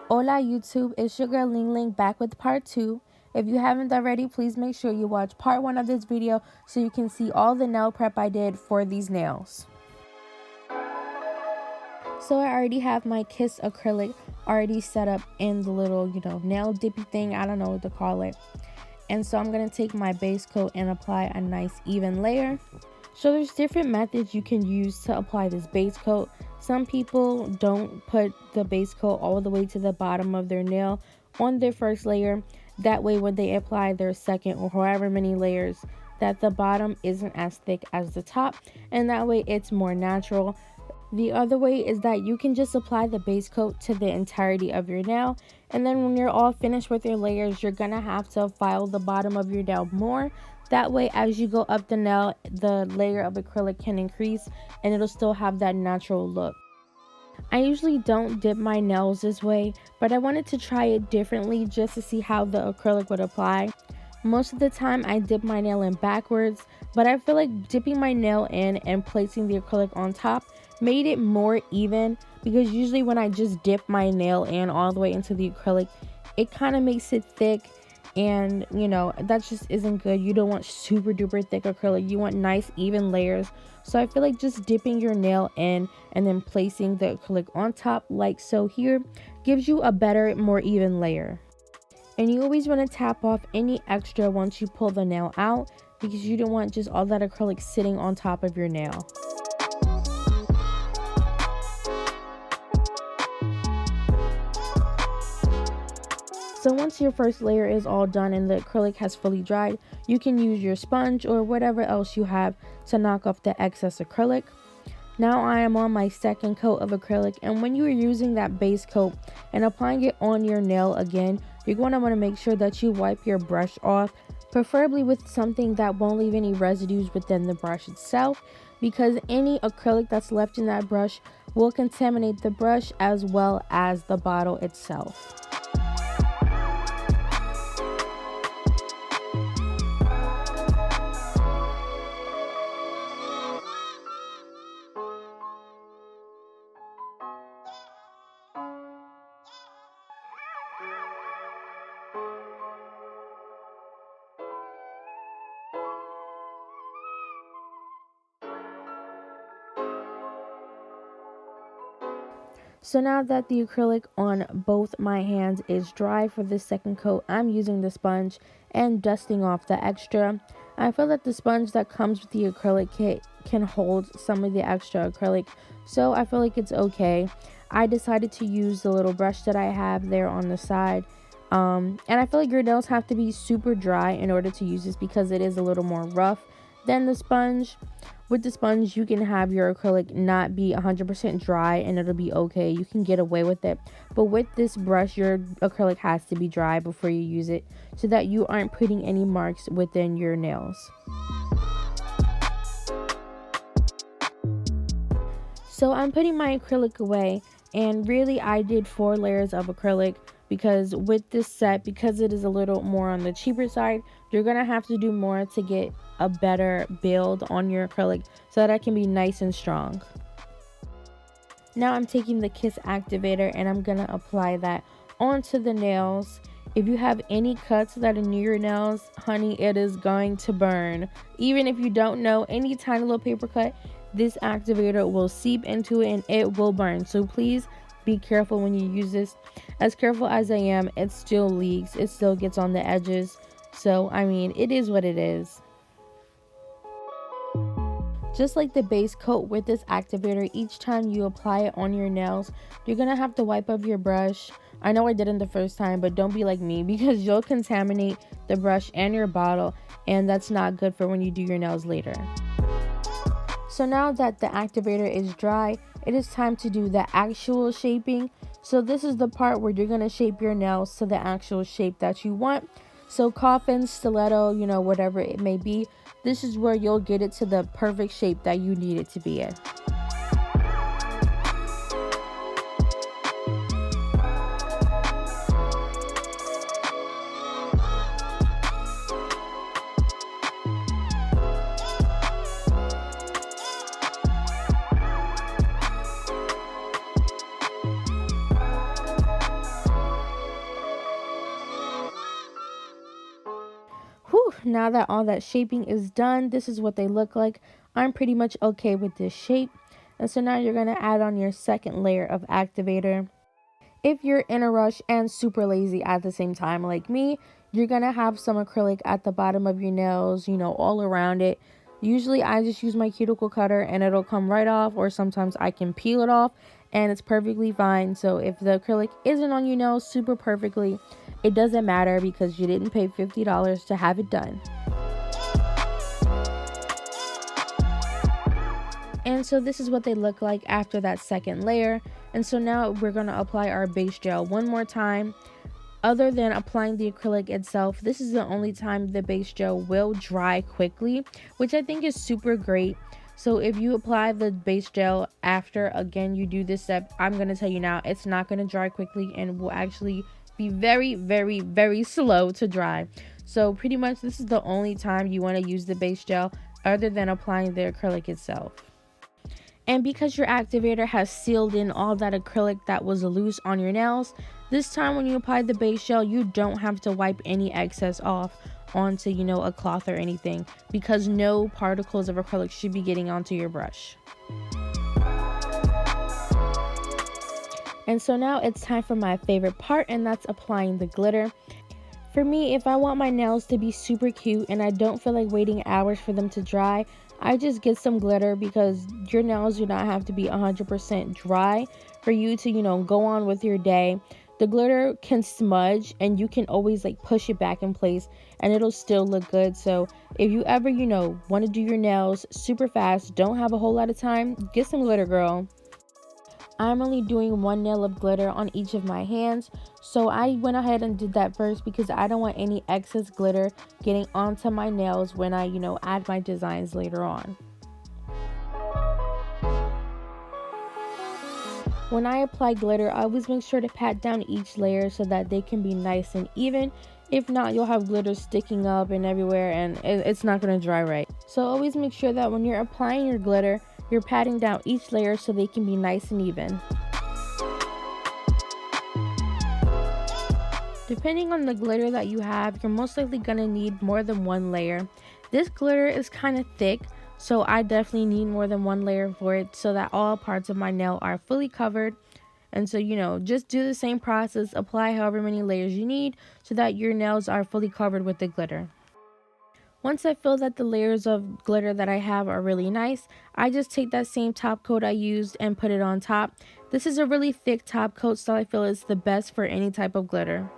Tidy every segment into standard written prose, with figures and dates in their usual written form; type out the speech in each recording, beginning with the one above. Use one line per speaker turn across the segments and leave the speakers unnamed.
Hola YouTube, it's your girl Ling Ling back with part 2. If you haven't already, please make sure you watch part 1 of this video so you can see all the nail prep I did for these nails. So I already have my Kiss acrylic already set up in the little, nail dippy thing, I don't know what to call it. And so I'm going to take my base coat and apply a nice even layer. So there's different methods you can use to apply this base coat. Some people don't put the base coat all the way to the bottom of their nail on their first layer. That way when they apply their second or however many layers, that the bottom isn't as thick as the top, and that way it's more natural. The other way is that you can just apply the base coat to the entirety of your nail, and then when you're all finished with your layers, you're gonna have to file the bottom of your nail more. That way, as you go up the nail, the layer of acrylic can increase and it'll still have that natural look. I usually don't dip my nails this way, but I wanted to try it differently just to see how the acrylic would apply. Most of the time I dip my nail in backwards, but I feel like dipping my nail in and placing the acrylic on top made it more even, because usually when I just dip my nail in all the way into the acrylic, it kind of makes it thick. And that just isn't good. You don't want super duper thick acrylic, you want nice even layers. So I feel like just dipping your nail in and then placing the acrylic on top like so here gives you a better, more even layer. And you always want to tap off any extra once you pull the nail out, because you don't want just all that acrylic sitting on top of your nail. So once your first layer is all done and the acrylic has fully dried, you can use your sponge or whatever else you have to knock off the excess acrylic. Now I am on my second coat of acrylic, and when you are using that base coat and applying it on your nail again, you're going to want to make sure that you wipe your brush off, preferably with something that won't leave any residues within the brush itself, because any acrylic that's left in that brush will contaminate the brush as well as the bottle itself. So now that the acrylic on both my hands is dry for the second coat, I'm using the sponge and dusting off the extra. I feel that the sponge that comes with the acrylic kit can hold some of the extra acrylic, so I feel like it's okay. I decided to use the little brush that I have there on the side. And I feel like your nails have to be super dry in order to use this, because it is a little more rough than the sponge. With the sponge, you can have your acrylic not be 100% dry and it'll be okay. You can get away with it. But with this brush, your acrylic has to be dry before you use it, so that you aren't putting any marks within your nails. So I'm putting my acrylic away, and really I did 4 layers of acrylic, because with this set, because it is a little more on the cheaper side, you're gonna have to do more to get a better build on your acrylic so that it can be nice and strong. Now I'm taking the Kiss Activator and I'm gonna apply that onto the nails. If you have any cuts that are near your nails, honey, it is going to burn. Even if you don't know, any tiny little paper cut, this activator will seep into it and it will burn. So please be careful when you use this. As careful as I am, it still leaks, it still gets on the edges. So I mean, it is what it is. Just like the base coat, with this activator, each time you apply it on your nails, you're gonna have to wipe up your brush. I know I didn't the first time, but don't be like me, because you'll contaminate the brush and your bottle, and that's not good for when you do your nails later. So now that the activator is dry, it is time to do the actual shaping. So this is the part where you're gonna shape your nails to the actual shape that you want. So coffin, stiletto, whatever it may be, this is where you'll get it to the perfect shape that you need it to be in. now that all that shaping is done, this is what they look like. I'm pretty much okay with this shape. And so now you're going to add on your second layer of activator. If you're in a rush and super lazy at the same time like me, you're going to have some acrylic at the bottom of your nails, you know, all around it. Usually I just use my cuticle cutter and it'll come right off, or sometimes I can peel it off and it's perfectly fine. So if the acrylic isn't on your nails super perfectly, it doesn't matter because you didn't pay $50 to have it done. And so this is what they look like after that second layer. And so now we're going to apply our base gel one more time. Other than applying the acrylic itself, this is the only time the base gel will dry quickly, which I think is super great. So if you apply the base gel after, again, you do this step, I'm going to tell you now, it's not going to dry quickly and will actually be very, very, very slow to dry. So pretty much this is the only time you want to use the base gel other than applying the acrylic itself. And because your activator has sealed in all that acrylic that was loose on your nails, this time when you apply the base gel, you don't have to wipe any excess off onto, you know, a cloth or anything, because no particles of acrylic should be getting onto your brush. And so now it's time for my favorite part, and that's applying the glitter. For me, if I want my nails to be super cute and I don't feel like waiting hours for them to dry, I just get some glitter, because your nails do not have to be 100% dry for you to, you know, go on with your day. The glitter can smudge and you can always like push it back in place and it'll still look good. So if you ever, you know, want to do your nails super fast, don't have a whole lot of time, get some glitter, girl. I'm only doing one nail of glitter on each of my hands, so I went ahead and did that first because I don't want any excess glitter getting onto my nails when I, you know, add my designs later on. When I apply glitter, I always make sure to pat down each layer so that they can be nice and even. If not, you'll have glitter sticking up and everywhere and it's not going to dry right. So always make sure that when you're applying your glitter, you're patting down each layer so they can be nice and even. Depending on the glitter that you have, you're most likely going to need more than one layer. This glitter is kind of thick, so I definitely need more than one layer for it so that all parts of my nail are fully covered. And so, you know, just do the same process, apply however many layers you need so that your nails are fully covered with the glitter. Once I feel that the layers of glitter that I have are really nice, I just take that same top coat I used and put it on top. This is a really thick top coat, so I feel it's the best for any type of glitter.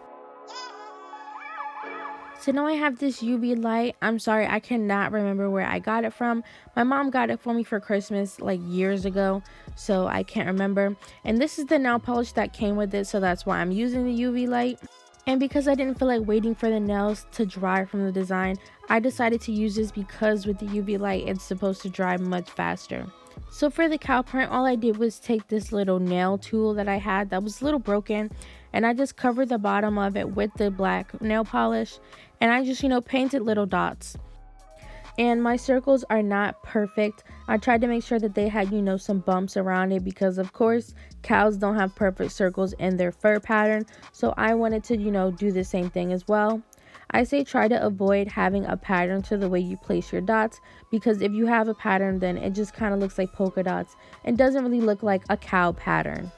So now I have this UV light. I'm sorry, I cannot remember where I got it from. My mom got it for me for Christmas like years ago, so I can't remember. And this is the nail polish that came with it, so that's why I'm using the UV light. And because I didn't feel like waiting for the nails to dry from the design, I decided to use this because with the UV light, it's supposed to dry much faster. So for the cow print, all I did was take this little nail tool that I had that was a little broken, and I just covered the bottom of it with the black nail polish, and I just, you know, painted little dots. And my circles are not perfect. I tried to make sure that they had, you know, some bumps around it because of course cows don't have perfect circles in their fur pattern, so I wanted to, you know, do the same thing as well. I say try to avoid having a pattern to the way you place your dots, because if you have a pattern, then it just kind of looks like polka dots and doesn't really look like a cow pattern.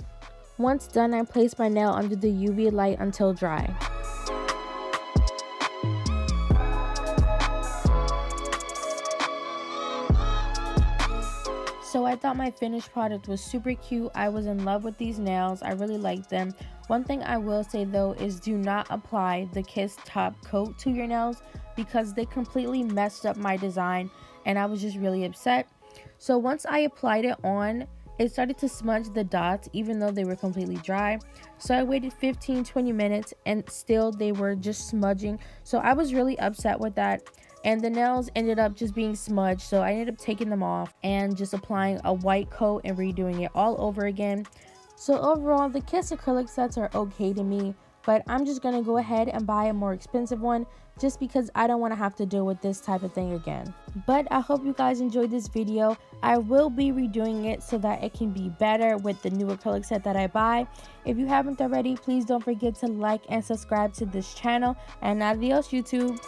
Once done, I place my nail under the UV light until dry. So I thought my finished product was super cute. I was in love with these nails. I really liked them. One thing I will say though is do not apply the Kiss top coat to your nails because they completely messed up my design and I was just really upset. So once I applied it on, it started to smudge the dots even though they were completely dry. So I waited 15-20 minutes and still they were just smudging. So I was really upset with that. And the nails ended up just being smudged, so I ended up taking them off and just applying a white coat and redoing it all over again. So overall, the Kiss acrylic sets are okay to me, but I'm just going to go ahead and buy a more expensive one just because I don't want to have to deal with this type of thing again. But I hope you guys enjoyed this video. I will be redoing it so that it can be better with the new acrylic set that I buy. If you haven't already, please don't forget to like and subscribe to this channel. And adios, YouTube.